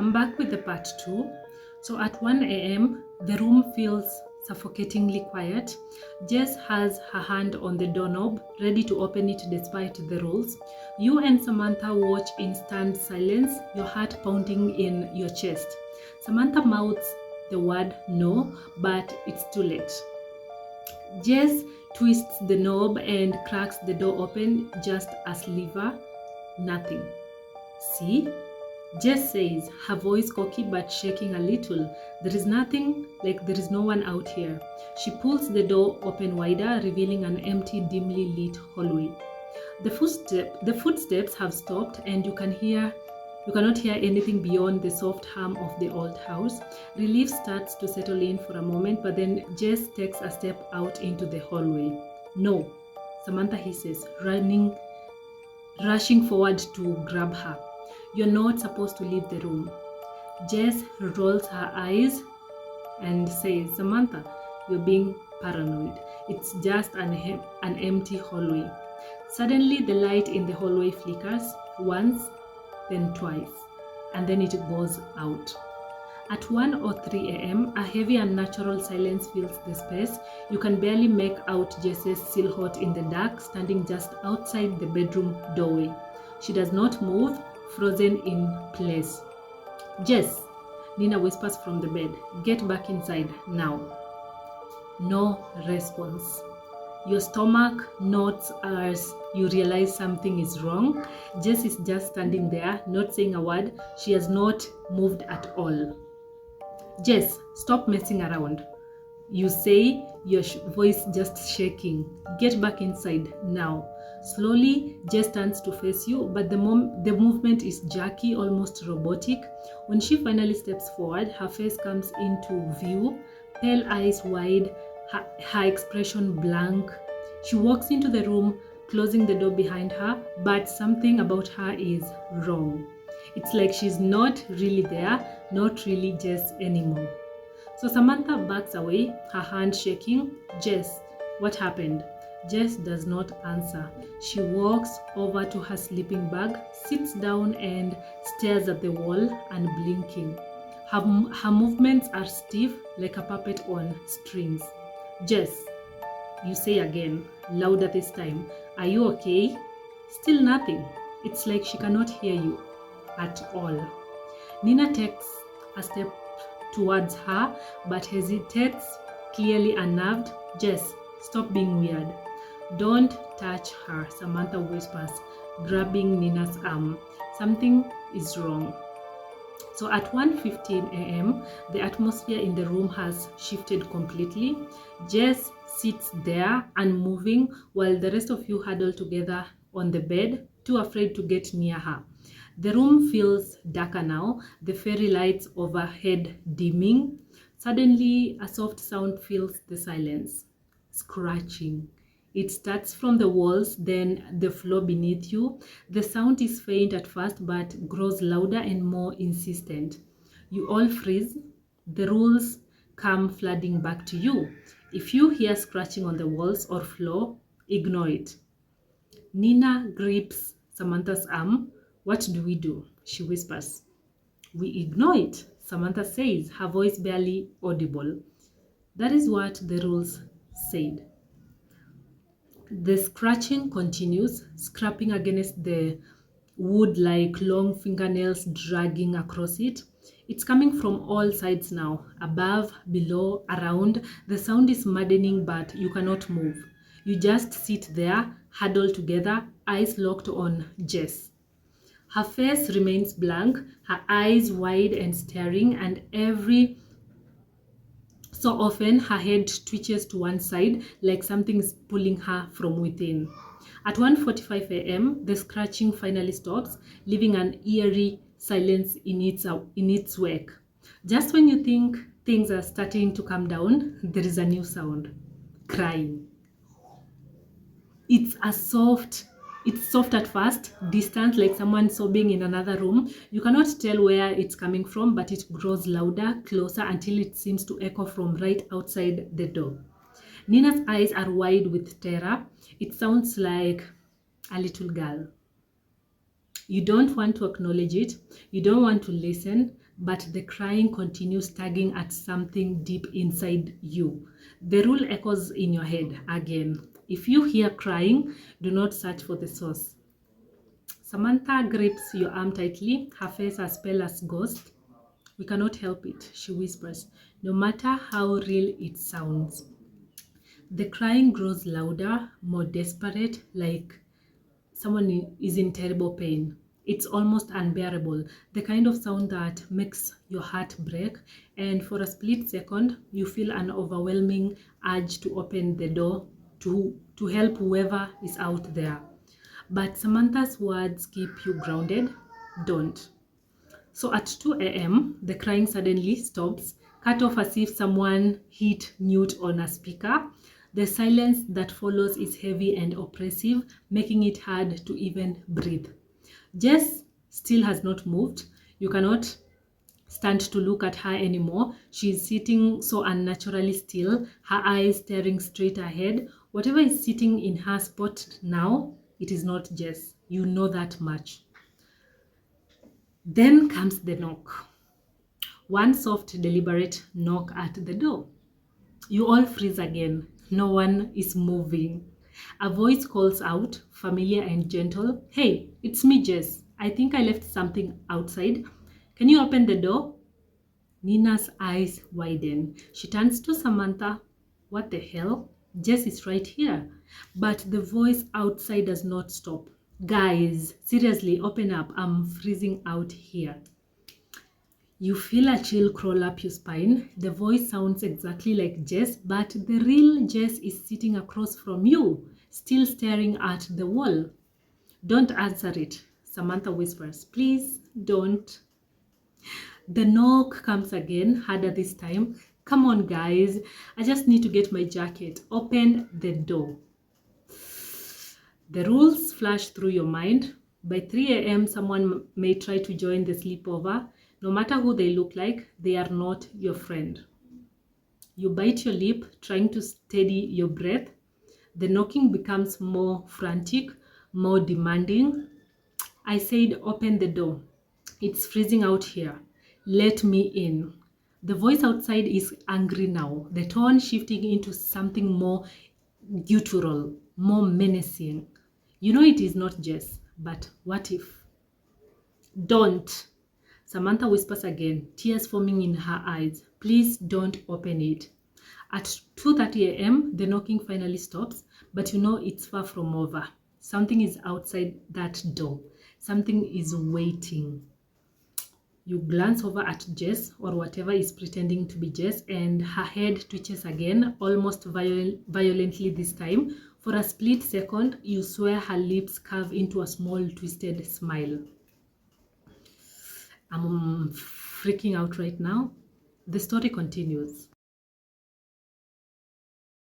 I'm back with the part 2. So at 1 a.m., the room feels suffocatingly quiet. Jess has her hand on the doorknob, ready to open it despite the rules. You and Samantha watch in stunned silence, your heart pounding in your chest. Samantha mouths the word no, but it's too late. Jess twists the knob and cracks the door open just a sliver. Nothing. See? Jess says, her voice cocky but shaking a little. There is nothing, like there is no one out here. She pulls the door open wider, revealing an empty, dimly lit hallway. The footsteps have stopped, and you cannot hear anything beyond the soft hum of the old house. Relief starts to settle in for a moment, but then Jess takes a step out into the hallway. No, Samantha hisses, rushing forward to grab her. You're not supposed to leave the room. Jess rolls her eyes and says, Samantha, you're being paranoid. It's just an empty hallway. Suddenly, the light in the hallway flickers once, then twice, and then it goes out. At 1:03 a.m., a heavy unnatural silence fills the space. You can barely make out Jess's silhouette in the dark, standing just outside the bedroom doorway. She does not move, frozen in place. Jess, Nina whispers from the bed. Get back inside now. No response. Your stomach knots as you realize something is wrong. Jess is just standing there, not saying a word. She has not moved at all. Jess, stop messing around. You say, your voice just shaking. Get back inside now. Slowly, Jess turns to face you, but the movement is jerky, almost robotic. When she finally steps forward, her face comes into view, pale eyes wide, her expression blank. She walks into the room, closing the door behind her, but something about her is wrong. It's like she's not really there, not really Jess anymore. So Samantha backs away, her hand shaking. Jess, what happened? Jess does not answer. She walks over to her sleeping bag, sits down and stares at the wall, unblinking. Her movements are stiff, like a puppet on strings. Jess, you say again, louder this time. Are you okay? Still nothing. It's like she cannot hear you at all. Nina takes a step towards her, but hesitates, clearly unnerved. Jess, stop being weird. Don't touch her, Samantha whispers, grabbing Nina's arm. Something is wrong. So at 1:15 a.m., the atmosphere in the room has shifted completely. Jess sits there, unmoving, while the rest of you huddle together on the bed, too afraid to get near her. The room feels darker now, the fairy lights overhead dimming. Suddenly, a soft sound fills the silence. Scratching. It starts from the walls, then the floor beneath you. The sound is faint at first, but grows louder and more insistent. You all freeze. The rules come flooding back to you. If you hear scratching on the walls or floor, ignore it. Nina grips Samantha's arm. What do we do? She whispers. We ignore it, Samantha says, her voice barely audible. That is what the rules said. The scratching continues, scraping against the wood like long fingernails dragging across it. It's coming from all sides now, above, below, around. The sound is maddening, but you cannot move. You just sit there, huddled together, eyes locked on Jess. Her face remains blank, her eyes wide and staring, and every so often her head twitches to one side like something is pulling her from within. At 1:45 a.m., the scratching finally stops, leaving an eerie silence in its wake. Just when you think things are starting to calm down, there is a new sound. Crying. It's soft at first, distant, like someone sobbing in another room. You cannot tell where it's coming from, but it grows louder, closer, until it seems to echo from right outside the door. Nina's eyes are wide with terror. It sounds like a little girl. You don't want to acknowledge it. You don't want to listen. but the crying continues, tugging at something deep inside you. The rule echoes in your head again. If you hear crying, do not search for the source. Samantha grips your arm tightly, her face as pale as ghost. We cannot help it, she whispers, no matter how real it sounds. The crying grows louder, more desperate, like someone is in terrible pain. It's almost unbearable, the kind of sound that makes your heart break, and for a split second, you feel an overwhelming urge to open the door to help whoever is out there. But Samantha's words keep you grounded. Don't. So at 2 a.m., the crying suddenly stops, cut off as if someone hit mute on a speaker. The silence that follows is heavy and oppressive, making it hard to even breathe. Jess still has not moved. You cannot stand to look at her anymore. She is sitting so unnaturally still, her eyes staring straight ahead. Whatever is sitting in her spot now, it is not Jess. You know that much. Then comes the knock. One soft, deliberate knock at the door. You all freeze again. No one is moving. A voice calls out, familiar and gentle. Hey, it's me, Jess. I think I left something outside. Can you open the door? Nina's eyes widen. She turns to Samantha. What the hell? Jess is right here. But the voice outside does not stop. Guys, seriously, open up. I'm freezing out here. You feel a chill crawl up your spine. The voice sounds exactly like Jess, but the real Jess is sitting across from you, still staring at the wall. Don't answer it, Samantha whispers. Please don't. The knock comes again, harder this time. Come on, guys. I just need to get my jacket. Open the door. The rules flash through your mind. By 3 a.m., someone may try to join the sleepover. No matter who they look like, they are not your friend. You bite your lip, trying to steady your breath. The knocking becomes more frantic, more demanding. I said, open the door. It's freezing out here. Let me in. The voice outside is angry now, the tone shifting into something more guttural, more menacing. You know it is not Jess, but what if? Don't. Samantha whispers again, tears forming in her eyes. Please don't open it. At 2:30 a.m., the knocking finally stops, but you know it's far from over. Something is outside that door. Something is waiting. You glance over at Jess, or whatever is pretending to be Jess, and her head twitches again, almost violently this time. For a split second, you swear her lips curve into a small twisted smile. I'm freaking out right now. The story continues.